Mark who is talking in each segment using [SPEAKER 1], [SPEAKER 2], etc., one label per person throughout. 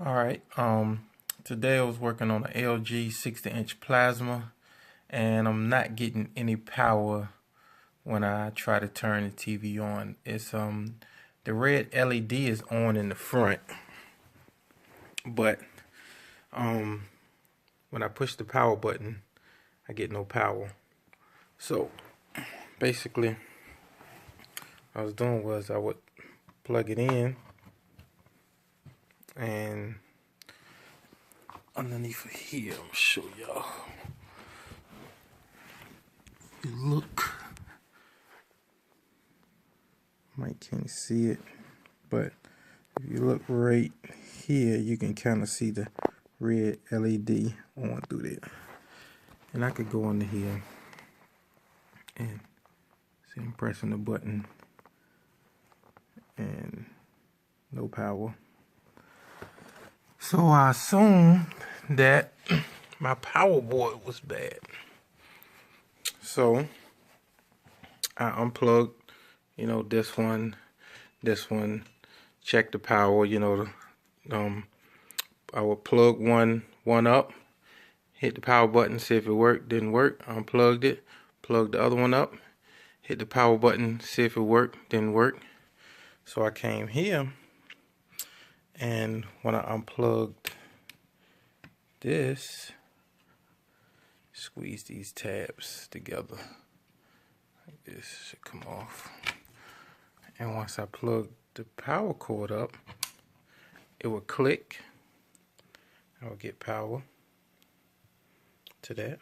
[SPEAKER 1] All right. Today I was working on an LG 60-inch plasma, and I'm not getting any power when I try to turn the TV on. It's the red LED is on in the front, but um when I push the power button, I get no power. So basically, what I was doing was I would plug it in, and underneath here, I'm gonna show y'all. You look. Might can't see it, but if you look right here, you can kind of see the red LED on through there. And I could go under here and see I'm pressing the button and no power. So I assumed that my power board was bad. So I unplugged, this one, check the power, I would plug one up, hit the power button, see if it worked. Didn't work. Unplugged it, plugged the other one up, hit the power button, see if it worked. Didn't work. So I came here, and when I unplugged this, squeeze these tabs together like this, should come off. And once I plugged the power cord up, it would click. I would get power to that.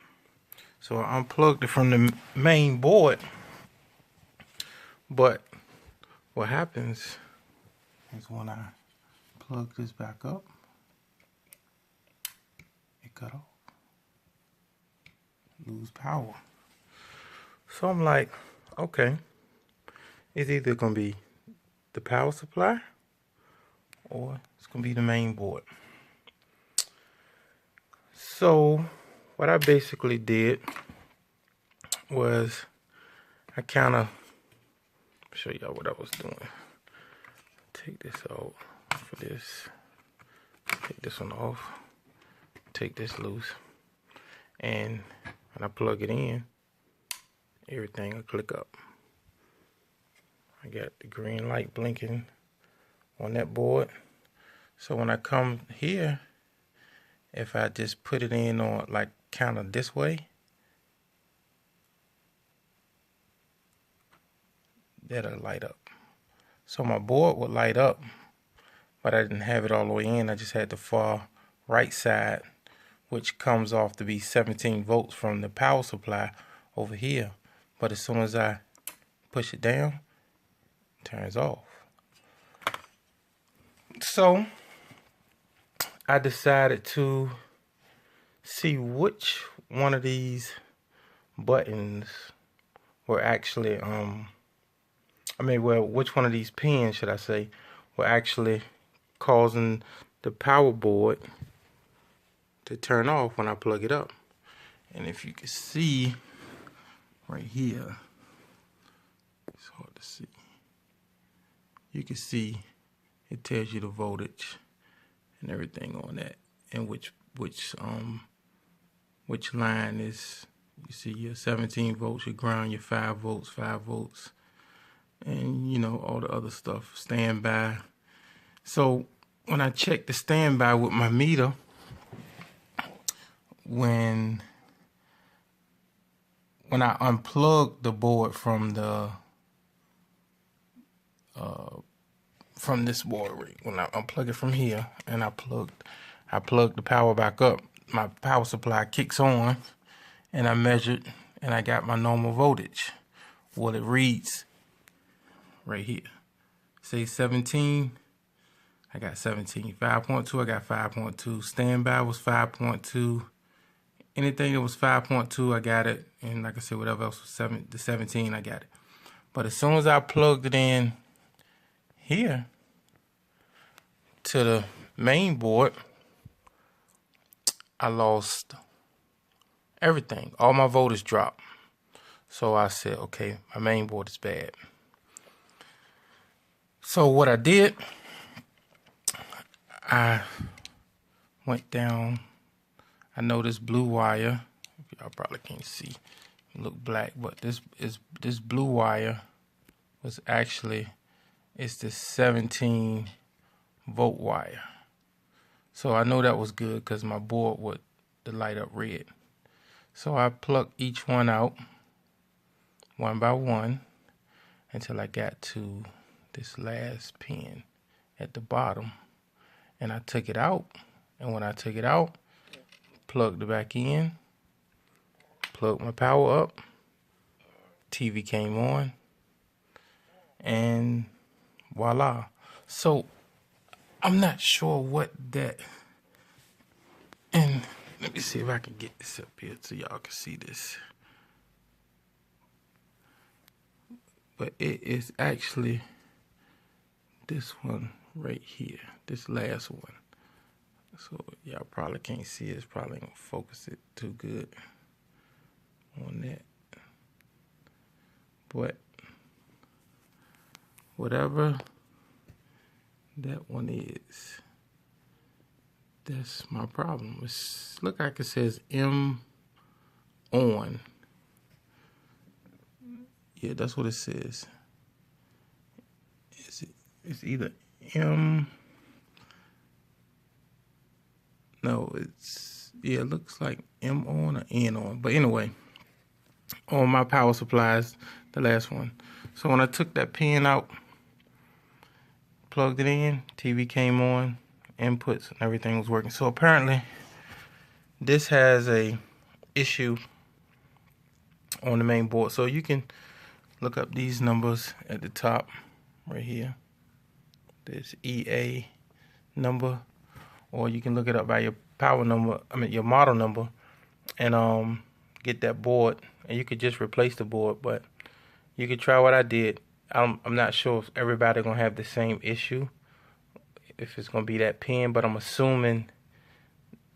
[SPEAKER 1] So I unplugged it from the main board, but what happens is when I plug this back up, it cut off, lose power. So I'm like, okay, it's either gonna be the power supply or it's gonna be the main board. So what I basically did was I kind of show y'all what I was doing. Take this out for this. Take this one off. Take this loose. And when I plug it in, everything will click up. I got the green light blinking on that board. So when I come here, if I just put it in on like kind of this way, that'll light up. So my board would light up, but I didn't have it all the way in. I just had the far right side, which comes off to be 17 volts from the power supply over here. But as soon as I push it down, it turns off. So I decided to see which one of these buttons were actually, which one of these pins, should I say, were actually causing the power board to turn off when I plug it up. And if you can see right here, it's hard to see. You can see it tells you the voltage and everything on that, and which line is. You see your 17 volts, your ground, your 5 volts, and all the other stuff. Standby. So when I check the standby with my meter, when I unplug the board from this board, when I unplug it from here and I plug the power back up, my power supply kicks on, and I measured and I got my normal voltage. Well, it reads right here. Say 17, I got 17. 5.2, I got 5.2. Standby was 5.2. Anything that was 5.2, I got it. And like I said, whatever else was the 17, I got it. But as soon as I plugged it in here to the main board, I lost everything. All my voltage dropped. So I said, okay, my main board is bad. So what I did, I went down. I know this blue wire, y'all probably can't see, it look black, but this blue wire was actually, it's the 17 volt wire. So I know that was good because my board would light up red. So I plucked each one out one by one until I got to this last pin at the bottom, and I took it out. And when I took it out, plugged it back in, plugged my power up, TV came on, and voila. So I'm not sure what that, and let me see if I can get this up here so y'all can see this. But it is actually this one right here, this last one. So y'all probably can't see it. It's probably gonna focus it too good on that. But whatever that one is, that's my problem. It's look like it says M on. Yeah, that's what it says. It's either M. No, it looks like M on or N on. But anyway, on my power supplies, the last one. So when I took that pin out, plugged it in, TV came on, inputs and everything was working. So apparently this has a issue on the main board. So you can look up these numbers at the top right here. This EA number, or you can look it up by your power number, your model number, and get that board, and you could just replace the board. But you could try what I did. I'm not sure if everybody gonna have the same issue, if it's gonna be that pin, but I'm assuming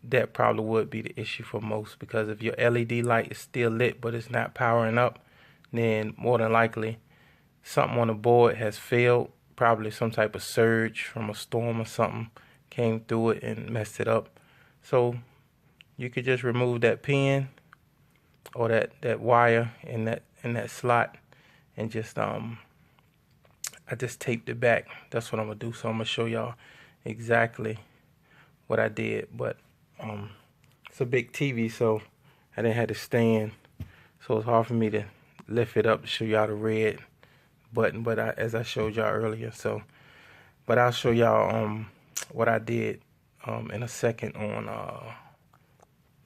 [SPEAKER 1] that probably would be the issue for most, because if your LED light is still lit but it's not powering up, then more than likely something on the board has failed. Probably some type of surge from a storm or something came through it and messed it up. So you could just remove that pin or that wire in that slot, and just I just taped it back. That's what I'm gonna do. So I'm gonna show y'all exactly what I did. But it's a big TV, so I didn't have to stand, so it's hard for me to lift it up to show y'all the red button, but as I showed y'all earlier. So but I'll show y'all what I did in a second on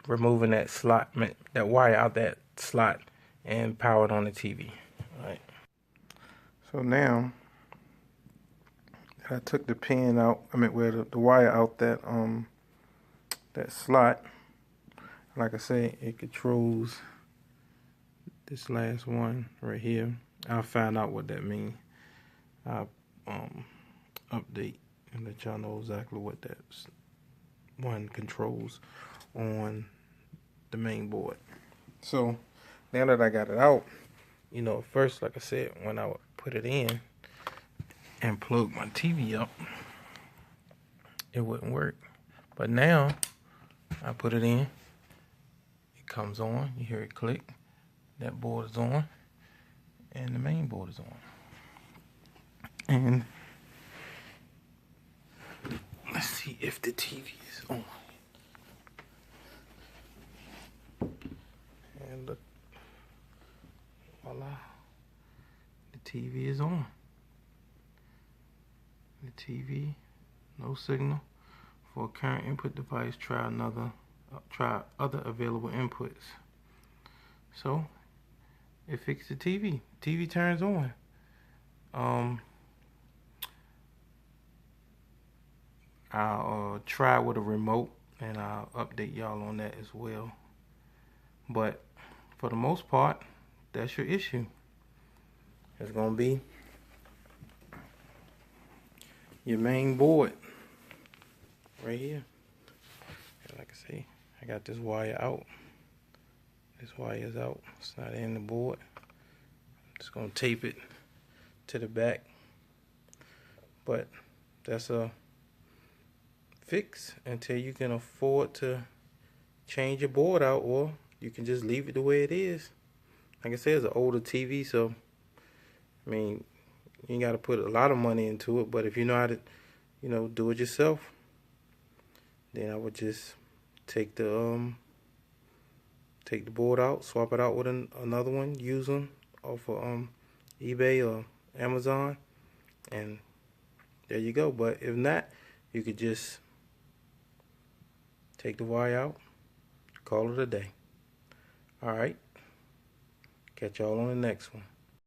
[SPEAKER 1] removing that slot, that wire out that slot, and powered on the TV. All right. So now I took the pin out, where the wire out that slot. Like I say, it controls this last one right here. I'll find out what that means. I'll update and let y'all know exactly what that one controls on the main board. So now that I got it out, first, like I said, when I would put it in and plug my TV up, it wouldn't work. But now I put it in, it comes on, you hear it click, that board is on, and the main board is on. And let's see if the TV is on. And look, voila, the TV is on. The TV, no signal. For a current input device, try other available inputs. So it fixed the TV. TV turns on. I'll try with a remote, and I'll update y'all on that as well. But for the most part, that's your issue. It's gonna be your main board right here. And like I say, I got this wire out. This wire is out. It's not in the board. I'm just gonna tape it to the back. But that's a fix until you can afford to change your board out, or you can just leave it the way it is. Like I said, it's an older TV, so I mean, you ain't got to put a lot of money into it. But if you know how to, do it yourself, then I would just take the board out, swap it out with another one, use them off of eBay or Amazon, and there you go. But if not, you could just take the wire out, call it a day. All right. Catch y'all on the next one.